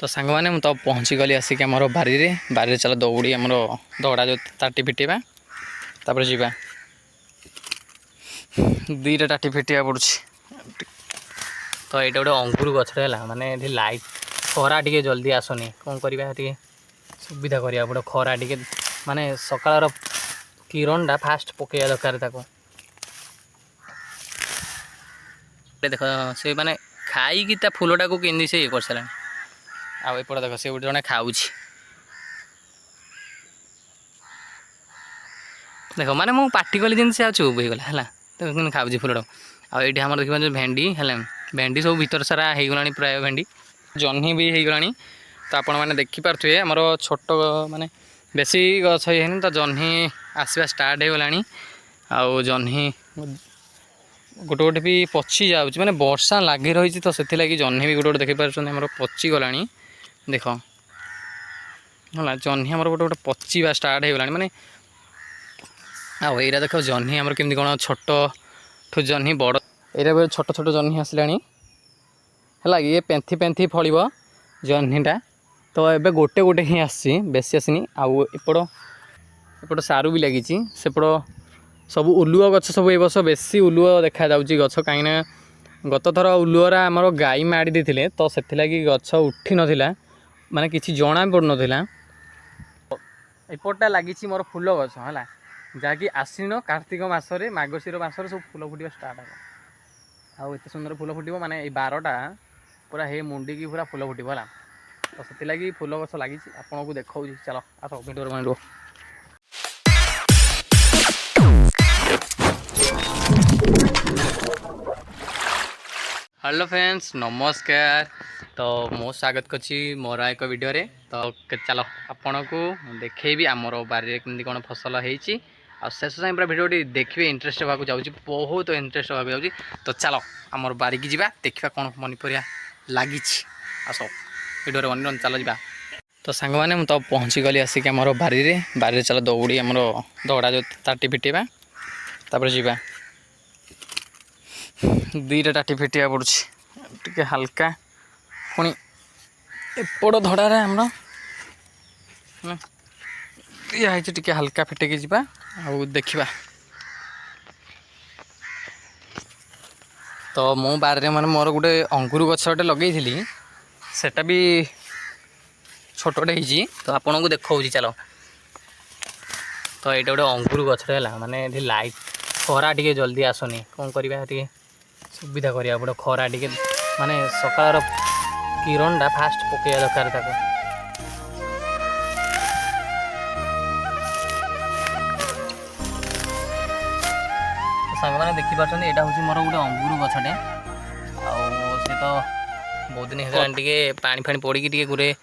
तो सांग मैंने तो पहुँची गली आसिक आम बारी चल दौड़ी आम दौड़ा जो ताटी फिटेबा तापर जीवा दीटा ताटी फिटिया पड़ुछ। तो ये गोटे अंगूर गछरे है माने लाइट खरा टे जल्दी आसनी कौन करवा सुविधा करा पड़े खरा टे माने सकाळ किरणटा फास्ट पकड़ा दरकार ताको देख से माने खाई फूलटा को केंदी से कर सारा आपटे देख से गोटे जड़े खाऊ देख माने मु पार्टी कली जिन से चुप हो गला है खाऊ फूलटा आईटी आम देखा जो भेंडी है भेंडी सब भीतर सारा होगला प्राय भेंडी जह्नी भी होगला। तो आपण मैंने देखिपे आमर छोट माने बेसी गछ ये तो जह्नी आसवा स्टार्ट हो गला आउ जह्नी गोटे गोटे भी पची जाऊँ माने वर्षा लगी रही तो से जह्नी भी गोटे गोटे देखिपार पची गला देख है जह्नी आमर गोटे गोटे पचीवा स्टार्ट हो गला माने आईरा देख जह्नी आमर केमती कौन छोट ठू जह्नी बड़ ये छोट छोट जह्नी आसला है ये पेंथी पेंथी फल जह्नीटा तो ये गोटे गोटे ही आसी बेसी आसनी आउ एपट सारू भी लगी सेपट सब उलुआ गछ सब ए वर्ष बेसी उलुआ देखा जाऊँगी गछ कहीं गत थर उलुअरा आमर गाई माड़ी देते तो से गछ उठी नाला माने किसी जना पड़ नाला एपटा लगी मोर फूल गछ है जहाँकि आश्विन कार्तिक मसरे मार्गशीर मसरे सब फूल फुटा स्टार्ट हो आउ एत सुंदर फूल फुट माने ये 12टा पूरा हे मुंडी की पूरा फूल फुट है तो से फूल गछ लगी आपन को देखा चलो आस भिडियो बन हेलो फ्रेंड्स नमस्कार। तो मो स्वागत करछि मोर एक वीडियो रे। तो चलो आपन को देखेबी आमर बारी केमती कौन फसल होईची आ शेष टाइम पूरा वीडियो देखिए इंटरेस्ट होगा जाऊँगी बहुत इंटरेस्ट होगा जाऊँगी। तो चलो आमर बारी की जावा देखा कौन पनीपरिया लगी आस वीडियो बन चलो जा। तो सांग मैंने तो पहुँची गली आसिक आम बारी चल दौड़ी आम दौड़ा जो ताटी फिटेबा तापर जीवा दीटा ताटी फिटिया पड़ुछ टे हल्का पुणी एपड़ धड़ारे आमर दिखाई टे हल्का फिटेक जावा आउ देखा। तो मो बारे माने मोर गोटे अंगूर गछ गोटे लगे सेटा भी छोटे ही तो आपन को देखा चलो। तो ये गोटे अंगूर गछ है माने लाइट खरा टे जल्दी आसनी कौन करवा सुविधा करा पड़े खरा टे माने सकाळ किरणटा फास्ट पकड़ा दरकार ताको सांग मैंने देखिपार यहाँ हूँ मोर गोटे अंगूर गछटे से तो बहुत दिन है पानी फाणी पड़ी टे गुरे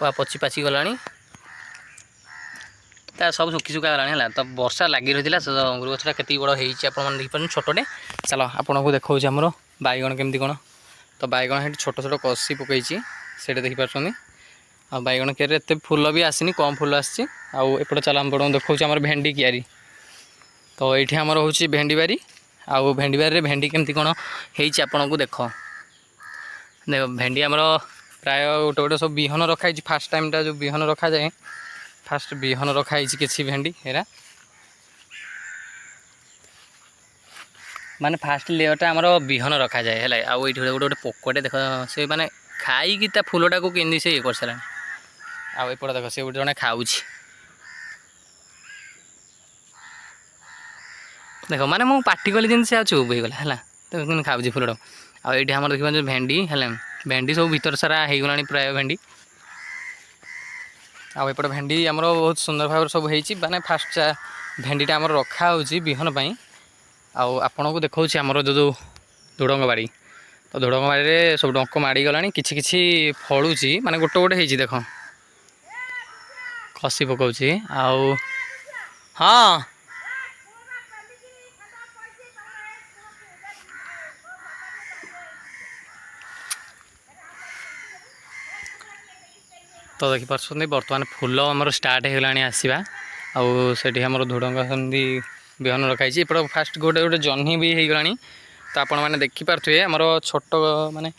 पची पाची गला सब सुखी सुखा गला है। तो वर्षा लगी रही है अंगूर गछटा के बड़ होने देखिपार छोटे चलो आपन को देखा आमर बैगण केमती कौन। तो बैगण है छोट छोट कषि पकई से देखिपार आ बैगण क्यारी एत फूल भी आसनी कम फूल आसी आउट चलो आम देखा आम भेंडी क्यारी। तो ये आमर हूँ भेंडी बारी आउ भेंडी बारी भेंडी केमती कौन होपन को देख देख भेंडी आमर प्राय गोटे गोटे सब बिहन रखाई फास्ट टाइमटा जो बिहन रखा जाए फास्ट बिहन रखाई किसी भेंडी हेरा माने फास्ट लेयरटा आमर बिहन रखा जाए है आउ ये गोटे गोटे पोकटे देख से माने खाई फूलटा को केंदी से कर सारा आपटे देख से गोटे जड़े खाऊ देख माने मु पार्टी कली जिन से चुप हो गला है तो खाऊ फूलटा आईटी आम देखा जो भेंडी है भेंडी सब भीतर सारा होगला प्राय भेंडी आपटे भेंडी आमर बहुत सुंदर भाव सब होने फास्ट भेंडीटा आमर रखा हो बिहन पाई आपन को देखा आमर जो जो धुड़ंग बाड़ी तो धुड़ंग बाड़ी सब डंक माड़ी गला किछि फलुची माने गोटे गोटे होती देख कषि पकाउची आउ हाँ तो देखिपार बर्तमान फूल आमर स्टार्ट होगला आसवा आठ आमर धुड़ंग सेमती बिहन रखाई एपट फास्ट गोटे गोटे जह्नी भी होगला। तो आपण मैंने देखिपे आमर छोट माने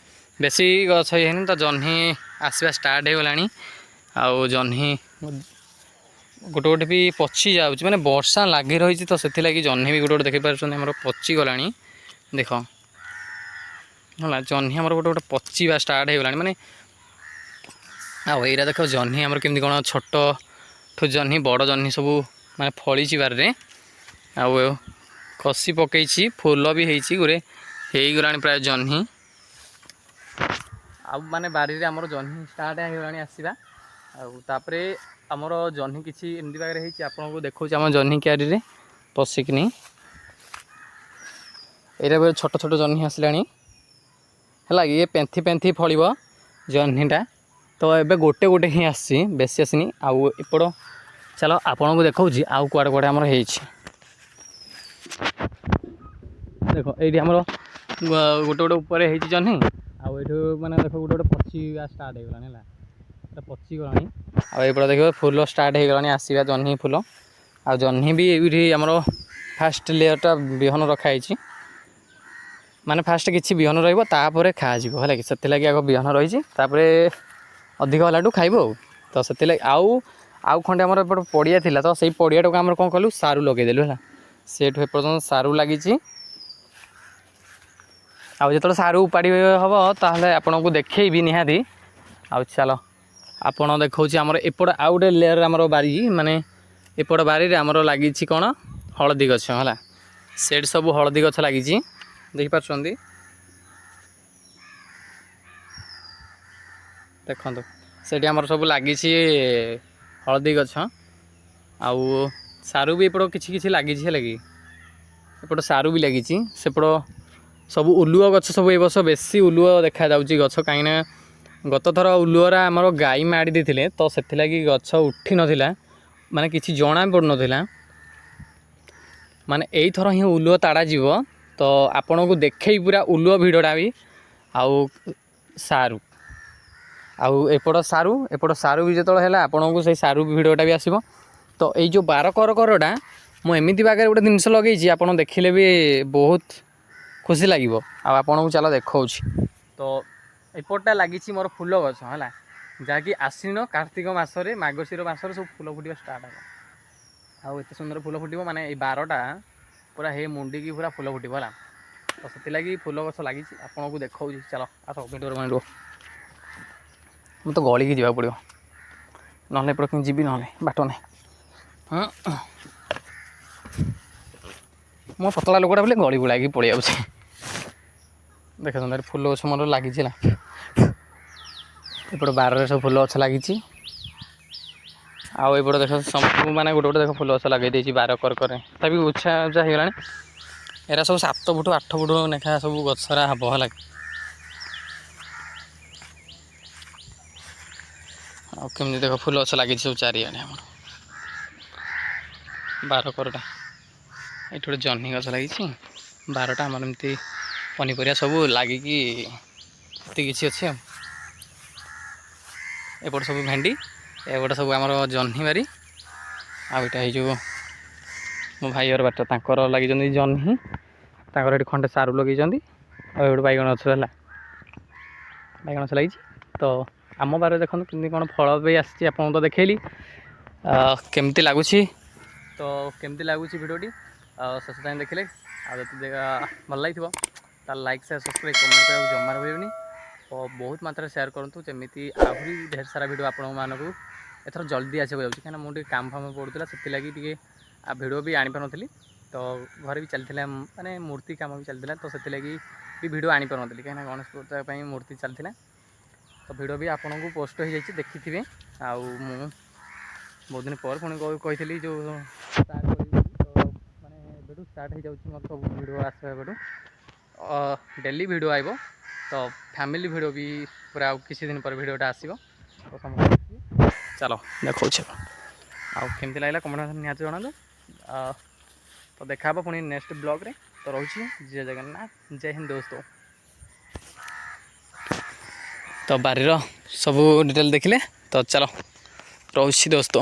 ବେଶୀ ଗଛ ହେଇନି ତ ଜହ୍ନି ଆସିବା ଷ୍ଟାର୍ଟ ହେଇଗଲାଣି। ଆଉ ଜହ୍ନି ଗୋଟେ ଗୋଟେ ବି ପଚି ଯାଉଛି, ମାନେ ବର୍ଷା ଲାଗି ରହିଛି ତ ସେଥିଲାଗି ଜହ୍ନି ବି ଗୋଟେ ଗୋଟେ ଦେଖିପାରୁଛନ୍ତି ଆମର ପଚିଗଲାଣି। ଦେଖ ହେଲା, ଜହ୍ନି ଆମର ଗୋଟେ ଗୋଟେ ପଚିବା ଷ୍ଟାର୍ଟ ହେଇଗଲାଣି ମାନେ। ଆଉ ଏଇଟା ଦେଖ ଜହ୍ନି ଆମର କେମିତି କ'ଣ ଛୋଟଠୁ ଜହ୍ନି ବଡ଼ ଜହ୍ନି ସବୁ ମାନେ ଫଳିଛି ବାରିରେ। ଆଉ କଷି ପକେଇଛି, ଫୁଲ ବି ହେଇଛି, ଗୁରେ ହେଇଗଲାଣି ପ୍ରାୟ ଜହ୍ନି। ଆଉ ମାନେ ବାରିରେ ଆମର ଜହ୍ନି ଷ୍ଟାର୍ଟ ହେଇଗଲାଣି ଆସିବା। ଆଉ ତାପରେ ଆମର ଜହ୍ନି କିଛି ଏମିତି ପାଖରେ ହେଇଛି, ଆପଣଙ୍କୁ ଦେଖାଉଛି ଆମ ଜହ୍ନି କ୍ୟାରିରେ ପଶିକିନି। ଏଇଟା ବି ଛୋଟ ଛୋଟ ଜହ୍ନି ଆସିଲାଣି ହେଲା। ଇଏ ପେନ୍ଥି ପେନ୍ଥି ଫଳିବ ଜହ୍ନିଟା। ତ ଏବେ ଗୋଟେ ଗୋଟେ ହିଁ ଆସିଛି, ବେଶୀ ଆସିନି। ଆଉ ଏପଟ ଚାଲ ଆପଣଙ୍କୁ ଦେଖାଉଛି ଆଉ କୁଆଡ଼େ କୁଆଡ଼େ ଆମର ହେଇଛି। ଦେଖ ଏଇଠି ଆମର ଗୋଟେ ଗୋଟେ ଉପରେ ହେଇଛି ଜହ୍ନି। ଆଉ ଏଇଠୁ ମାନେ ଦେଖ ଗୋଟେ ଗୋଟେ ପଚିବା ଷ୍ଟାର୍ଟ ହେଇଗଲାଣି ହେଲା, ଏଇଟା ପଚିଗଲାଣି। ଆଉ ଏଇପଟେ ଦେଖିବ ଫୁଲ ଷ୍ଟାର୍ଟ ହେଇଗଲାଣି ଆସିବା ଜହ୍ନି ଫୁଲ। ଆଉ ଜହ୍ନି ବି ଏଇଠି ଆମର ଫାଷ୍ଟ ଲେୟର୍ଟା ବିହନ ରଖାହେଇଛି। ମାନେ ଫାଷ୍ଟ କିଛି ବିହନ ରହିବ ତାପରେ ଖାଆଯିବ ହେଲା କି, ସେଥିଲାଗି ଆଗ ବିହନ ରହିଛି, ତାପରେ ଅଧିକ ହେଲାଠୁ ଖାଇବୁ ଆଉ। ତ ସେଥିଲାଗି ଆଉ ଖଣ୍ଡେ ଆମର ଏପଟେ ପଡ଼ିଆ ଥିଲା, ତ ସେଇ ପଡ଼ିଆଟାକୁ ଆମର କ'ଣ କଲୁ, ସାରୁ ଲଗେଇଦେଲୁ ହେଲା। ସେଠୁ ଏପର୍ଯ୍ୟନ୍ତ ସାରୁ ଲାଗିଛି। ଆଉ ଯେତେବେଳେ ସାରୁ ଉପାଡ଼ି ହେବ ତାହେଲେ ଆପଣଙ୍କୁ ଦେଖେଇବି ନିହାତି। ଆଉ ଚାଲ ଆପଣ ଦେଖାଉଛି ଆମର ଏପଟ ଆଉ ଗୋଟେ ଲେୟର ଆମର ବାରି, ମାନେ ଏପଟ ବାରିରେ ଆମର ଲାଗିଛି କ'ଣ, ହଳଦୀ ଗଛ ହେଲା। ସେଠି ସବୁ ହଳଦୀ ଗଛ ଲାଗିଛି, ଦେଖିପାରୁଛନ୍ତି। ଦେଖନ୍ତୁ ସେଠି ଆମର ସବୁ ଲାଗିଛି ହଳଦୀ ଗଛ। ଆଉ ସାରୁ ବି ଏପଟ କିଛି କିଛି ଲାଗିଛି ହେଲା କି, ଏପଟ ସାରୁ ବି ଲାଗିଛି। ସେପଟ ସବୁ ଉଲୁଅ ଗଛ ସବୁ ଏ ବର୍ଷ ବେଶୀ ଉଲୁଅ ଦେଖାଯାଉଛି ଗଛ, କାହିଁକିନା ଗତ ଥର ଉଲୁଅରା ଆମର ଗାଈ ମାଡ଼ି ଦେଇଥିଲେ, ତ ସେଥିଲାଗି ଗଛ ଉଠି ନଥିଲା, ମାନେ କିଛି ଜଣା ପଡ଼ୁନଥିଲା। ମାନେ ଏଇଥର ହିଁ ଉଲୁଅ ତାଡ଼ା ଯିବ, ତ ଆପଣଙ୍କୁ ଦେଖେଇ ପୁରା ଉଲୁଅ ଭିଡ଼ିଓଟା ବି। ଆଉ ସାରୁ ଆଉ ଏପଟ ସାରୁ ବି ଯେତେବେଳେ ହେଲା ଆପଣଙ୍କୁ ସେଇ ସାରୁ ଭିଡ଼ିଓଟା ବି ଆସିବ। ତ ଏଇ ଯେଉଁ ବାରକରକରଟା ମୁଁ ଏମିତି ପାଖରେ ଗୋଟେ ଜିନିଷ ଲଗେଇଛି, ଆପଣ ଦେଖିଲେ ବି ବହୁତ ଖୁସି ଲାଗିବ। ଆଉ ଆପଣଙ୍କୁ ଚାଲ ଦେଖାଉଛି। ତ ଏପଟଟା ଲାଗିଛି ମୋର ଫୁଲ ଗଛ ହେଲା, ଯାହାକି ଆଶ୍ୱିନ କାର୍ତ୍ତିକ ମାସରେ ମାର୍ଗଶିର ମାସରେ ସବୁ ଫୁଲ ଫୁଟିବା ଷ୍ଟାର୍ଟ ହେବ। ଆଉ ଏତେ ସୁନ୍ଦର ଫୁଲ ଫୁଟିବ, ମାନେ ଏଇ ବାରଟା ପୁରା ହେ ମୁଣ୍ଡିକି ପୁରା ଫୁଲ ଫୁଟିବ ହେଲା। ତ ସେଥିଲାଗି ଫୁଲ ଗଛ ଲାଗିଛି, ଆପଣଙ୍କୁ ଦେଖାଉଛି। ଚାଲ ଆସ ଭିଡ଼ିଓରେ ରୁହ, ମୁଁ ତ ଗଳିକି ଯିବାକୁ ପଡ଼ିବ, ନହେଲେ ଏପଟେ କେମିତି ଯିବି, ନହେଲେ ବାଟ ନାହିଁ। ମୁଁ ପତଳା ଲୋକଟା ବୋଲି ଗଳି ଗୁଳାକି ପଳେଇ ଯାଉଛି। ଦେଖୁଛନ୍ତି ଫୁଲ ଗଛ ମୋର ଲାଗିଛି ହେଲା। ଏପଟେ ବାରରେ ସବୁ ଫୁଲ ଗଛ ଲାଗିଛି। ଆଉ ଏପଟେ ଦେଖ ସବୁ ମାନେ ଗୋଟେ ଗୋଟେ ଦେଖ ଫୁଲ ଗଛ ଲଗେଇ ଦେଇଛି ବାର କରକରେ, ତଥାପି ଉଛା ଉଛା ହେଇଗଲାଣି। ଏରା ସବୁ 7 ଫୁଟ 8 ଫୁଟ ଲେଖା ସବୁ ଗଛରା ହବ ହେଲା। ଆଉ କେମିତି ଦେଖ ଫୁଲ ଗଛ ଲାଗିଛି ସବୁ ଚାରିଆଡ଼େ ଆମର ବାରକରଟା। ଏଇଠି ଗୋଟେ ଜହ୍ନି ଗଛ ଲାଗିଛି, ବାରଟା ଆମର ଏମିତି ପନିପରିବା ସବୁ ଲାଗିକି ଏତେ କିଛି ଅଛି। ଆଉ ଏପଟେ ସବୁ ଭେଣ୍ଡି, ଏପଟେ ସବୁ ଆମର ଜହ୍ନିବାରି। ଆଉ ଏଇଟା ହେଇଯିବ ମୋ ଭାଇର ବାଟ, ତାଙ୍କର ଲାଗିଛନ୍ତି ଜହ୍ନି, ତାଙ୍କର ଏଠି ଖଣ୍ଡେ ସାରୁ ଲଗେଇଛନ୍ତି। ଆଉ ଏପଟେ ବାଇଗଣ ଗଛ ହେଲା, ବାଇଗଣ ଗଛ ଲାଗିଛି। ତ ଆମ ବାରିରେ ଦେଖନ୍ତୁ କେମିତି କ'ଣ ଫଳ ବି ଆସିଛି, ଆପଣଙ୍କୁ ତ ଦେଖେଇଲି। କେମିତି ଲାଗୁଛି, ତ କେମିତି ଲାଗୁଛି ଭିଡ଼ିଓଟି ଶେଷ ଯାଏଁ ଦେଖିଲେ। ଆଉ ଯଦି ଭଲ ଲାଗିଥିବ ତାହେଲେ ଲାଇକ୍ ସେୟାର ସବସ୍କ୍ରାଇବ୍ କମେଣ୍ଟ କରିବାକୁ ଜମାରୁ ଭୁଲିବେନି। ଓ ବହୁତ ମାତ୍ରାରେ ସେୟାର କରନ୍ତୁ, ଯେମିତି ଆହୁରି ଢେର ସାରା ଭିଡ଼ିଓ ଆପଣମାନଙ୍କୁ ଏଥର ଜଲ୍ଦି ଆସିବାକୁ ଯାଉଛି। କାହିଁକିନା ମୁଁ ଟିକେ କାମ ଫାମ ପଡ଼ୁଥିଲା, ସେଥିଲାଗି ଟିକେ ଭିଡ଼ିଓ ବି ଆଣିପାରୁନଥିଲି। ତ ଘରେ ବି ଚାଲିଥିଲା, ମାନେ ମୂର୍ତ୍ତି କାମ ବି ଚାଲିଥିଲା, ତ ସେଥିଲାଗି ବି ଭିଡ଼ିଓ ଆଣିପାରୁନଥିଲି, କାହିଁକିନା ଗଣେଶ ପୂଜା ପାଇଁ ମୂର୍ତ୍ତି ଚାଲିଥିଲା। ତ ଭିଡ଼ିଓ ବି ଆପଣଙ୍କୁ ପୋଷ୍ଟ ହୋଇଯାଇଛି, ଦେଖିଥିବେ। ଆଉ ମୁଁ ବହୁତ ଦିନ ପରେ ପୁଣି କହିଥିଲି ଯେଉଁ ଷ୍ଟାର୍ଟ କରିବି, ତ ମାନେ ଏବେଠୁ ଷ୍ଟାର୍ଟ ହେଇଯାଉଛି ମୋର ସବୁ ଭିଡ଼ିଓ ଆସିବା ଏବେଠୁ। ଡେଲି ଭିଡ଼ିଓ ଆଇବ, ତ ଫ୍ୟାମିଲି ଭିଡ଼ିଓ ବି ପୁରା ଆଉ କିଛି ଦିନ ପରେ ଭିଡ଼ିଓଟା ଆସିବ। ତ ସମସ୍ତେ ଦେଖିବେ। ଚାଲ ଦେଖାଉଛି ଆଉ କେମିତି ଲାଗିଲା କମେଣ୍ଟ ନିହାତି ଜଣାନ୍ତୁ। ତ ଦେଖା ହେବ ପୁଣି ନେକ୍ସଟ ବ୍ଲଗ୍ରେ। ତ ରହୁଛି, ଜୟ ଜଗନ୍ନାଥ, ଜୟ ହିନ୍ଦ ଦୋସ୍ତ। ତ ବାରିର ସବୁ ଡିଟେଲ୍ ଦେଖିଲେ, ତ ଚାଲ ରହୁଛି ଦୋସ୍ତ।